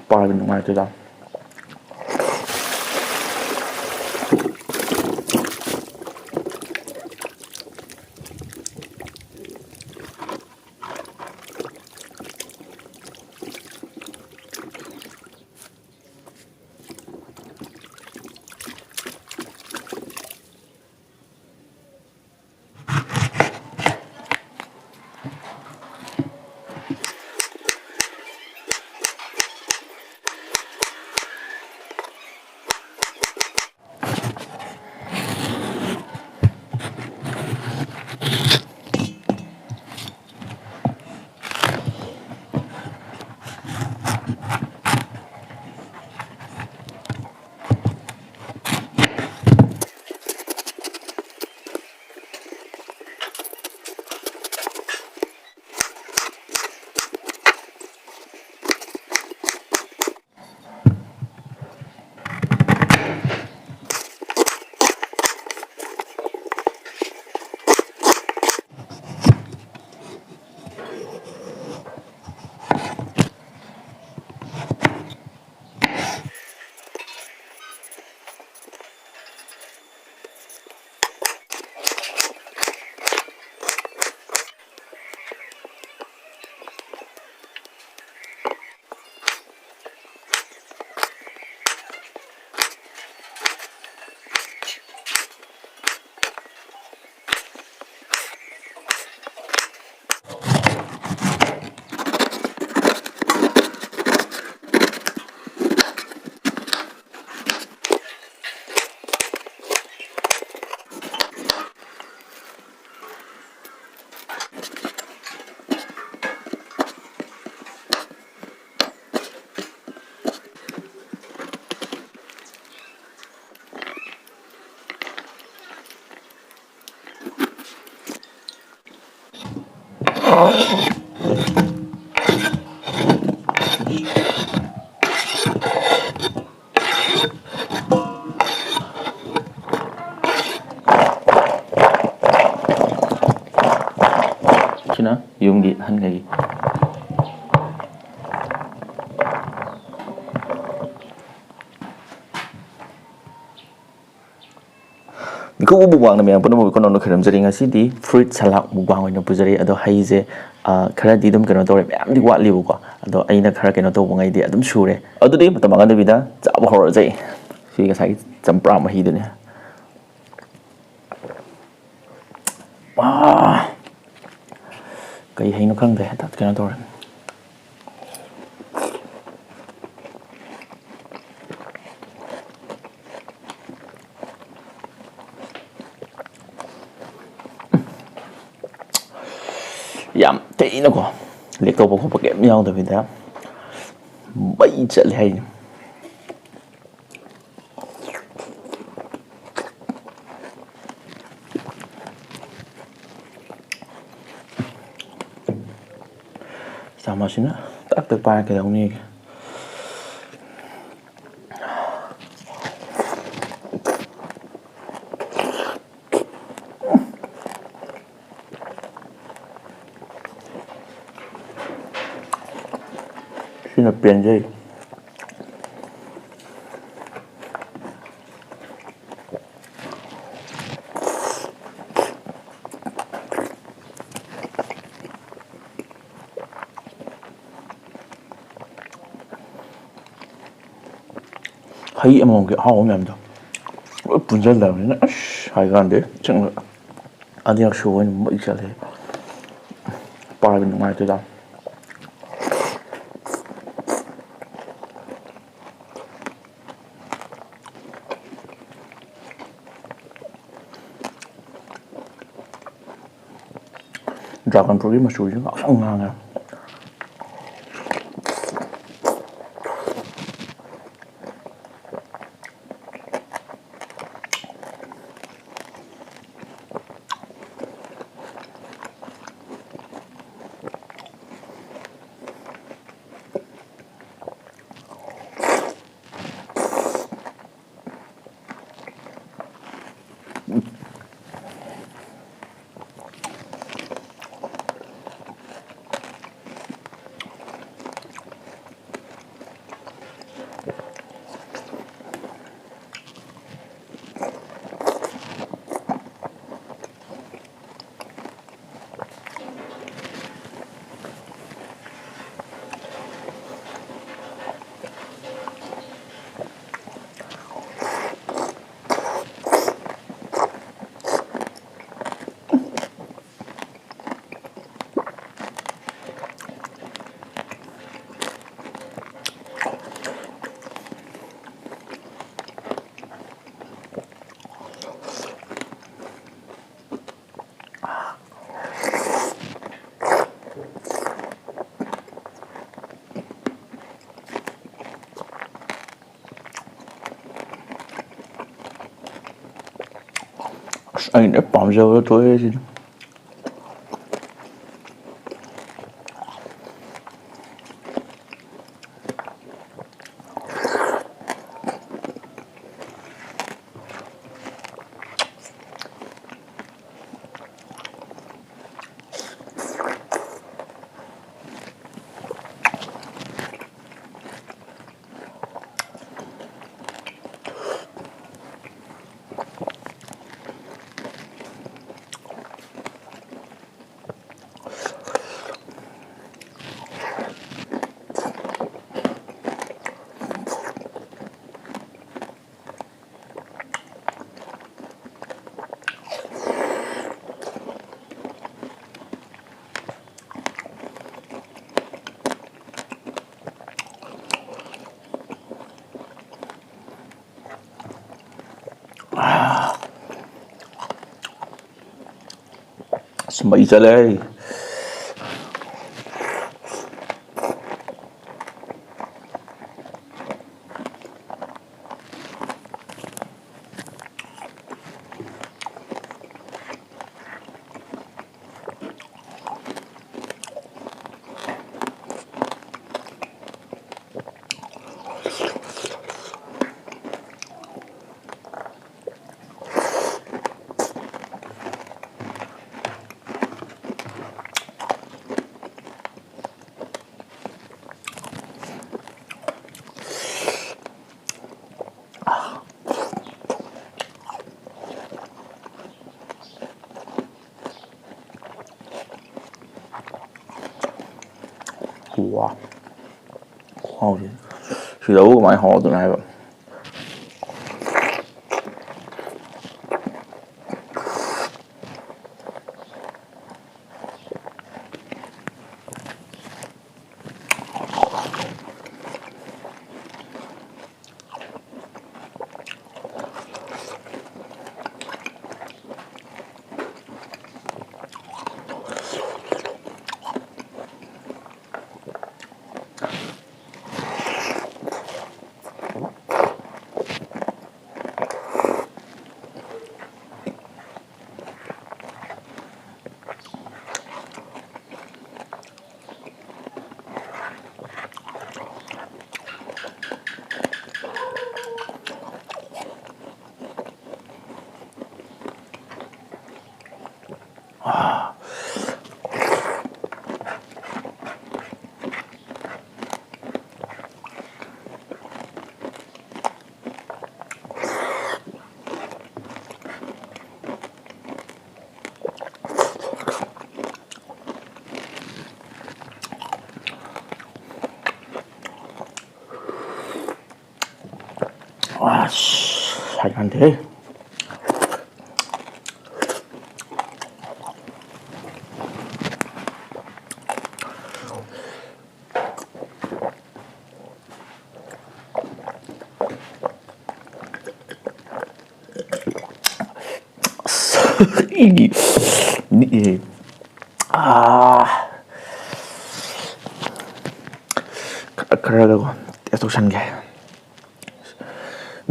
ꯄꯥꯏꯕ ꯅꯨꯡꯉꯥꯏꯇꯦꯗ ꯁꯤꯅ ꯌꯨꯝꯒꯤ ꯑꯍꯟꯈꯩ ꯃꯤꯀꯨꯞ ꯃꯨꯛꯕꯥꯡꯅ ꯃꯌꯥꯝ ꯄꯨꯝꯅꯃꯛ ꯀꯩꯅꯣꯅ ꯈꯣꯏꯔꯝꯖꯔꯤ ꯉꯁꯤꯗꯤ ꯐ꯭ꯔꯨꯏꯠ ꯁꯂꯥꯗ ꯃꯨꯛꯕꯥꯡ ꯑꯣꯏꯅ ꯄꯨꯖꯔꯤ ꯑꯗꯣ ꯍꯩꯁꯦ ꯈꯔꯗꯤ ꯑꯗꯨꯝ ꯀꯩꯅꯣ ꯇꯧꯔꯦ ꯃꯌꯥꯝꯗꯤ ꯋꯥꯠꯂꯤꯕꯀꯣ ꯑꯗꯣ ꯑꯩꯅ ꯈꯔ ꯀꯩꯅꯣ ꯇꯧꯕꯉꯩꯗꯤ ꯑꯗꯨꯝ ꯁꯨꯔꯦ ꯑꯗꯨꯗꯤ ꯃꯇꯝ ꯃꯥꯡꯍꯟꯗꯕꯤꯗ ꯆꯥꯕ ꯍꯧꯔꯖꯩ ꯁꯤ ꯉꯁꯥꯏꯒꯤ ꯆꯝꯄ꯭ꯔꯥ ꯃꯍꯤꯗꯨꯅꯦ ꯀꯩ ꯍꯩꯅꯣ ꯈꯪꯗꯦ ꯍꯦꯛꯇ ꯀꯩꯅꯣ ꯇꯧꯔꯦ ꯌꯥꯝ ꯊꯤꯅꯀꯣ ꯂꯦꯛꯇꯧꯕ ꯈꯣꯠꯄ ꯀꯩꯝ ꯌꯥꯎꯗꯕꯤꯗ ꯃꯩ ꯆꯠꯂꯦ ꯍꯥꯏꯁꯦ ꯆꯥꯃꯁꯁꯤꯅ ꯇꯛ ꯇꯛ ꯄꯥꯏꯔ ꯀꯩꯗꯧꯅꯤ ꯁꯤꯅ ꯄꯦꯟꯖꯩ ꯍꯩ ꯑꯃꯃꯝꯒꯤ ꯑꯍꯥꯎꯕ ꯃꯌꯥꯝꯗꯣ ꯂꯣꯏ ꯄꯨꯟꯁꯤꯜꯂꯕꯅꯤꯅ ꯑꯁ ꯍꯥꯏꯀꯥꯟꯗꯦ ꯆꯪꯉ ꯑꯅꯤꯔꯛ ꯁꯨꯕ ꯑꯣꯏꯅ ꯃꯩ ꯆꯠꯂꯦ ꯄꯥꯏꯕ ꯅꯨꯡꯉꯥꯏꯇꯦꯗ ꯗ꯭ꯔꯥꯒꯟ ꯐ꯭ꯔꯨꯠꯀꯤ ꯃꯆꯨꯁꯤ ꯉꯥꯡꯁꯪ ꯉꯥꯡꯉꯦ anh bỏ dầu tôi gì mày ra đây wow wow thì đấu của mày họ tụi này vậy 와, 씨, 잘 안 돼. 이게, 아, 그러려고 계속 산 게.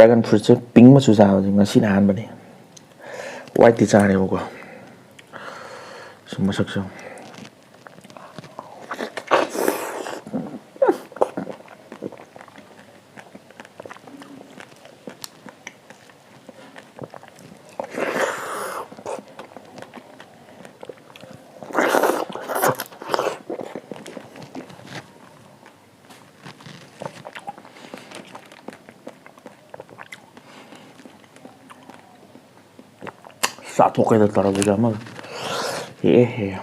드래곤 프루트 빙 맞추자 지금 시나 한번에 화이트 짜네 보고 정말 적죠 싸독해서 떨어지자면 예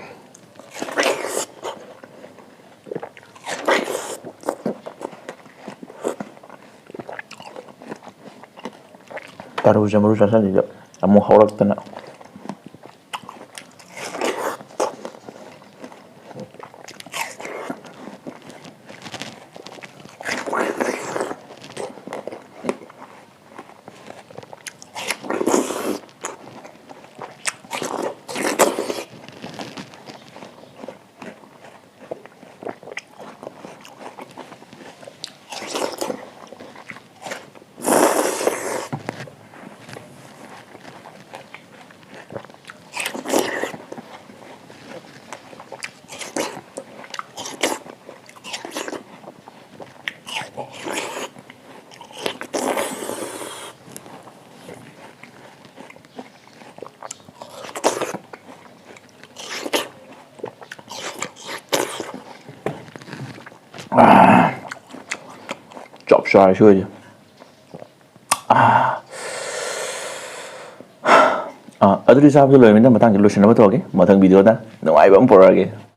따라오자 모르자 산이죠 아무 허락되나 ꯆꯥꯔ ꯁꯣꯏꯁꯦ ꯑꯗꯨꯗꯤ ꯆꯥꯕꯁꯨ ꯂꯣꯏꯔꯕꯅꯤꯅ ꯃꯇꯥꯡꯁꯦ ꯂꯣꯏꯁꯤꯟꯅꯕ ꯇꯧꯔꯒꯦ ꯃꯊꯪ ꯚꯤꯗꯤꯑꯣꯗ ꯅꯨꯡꯉꯥꯏꯕ ꯑꯃ ꯄꯨꯔꯛꯑꯒꯦ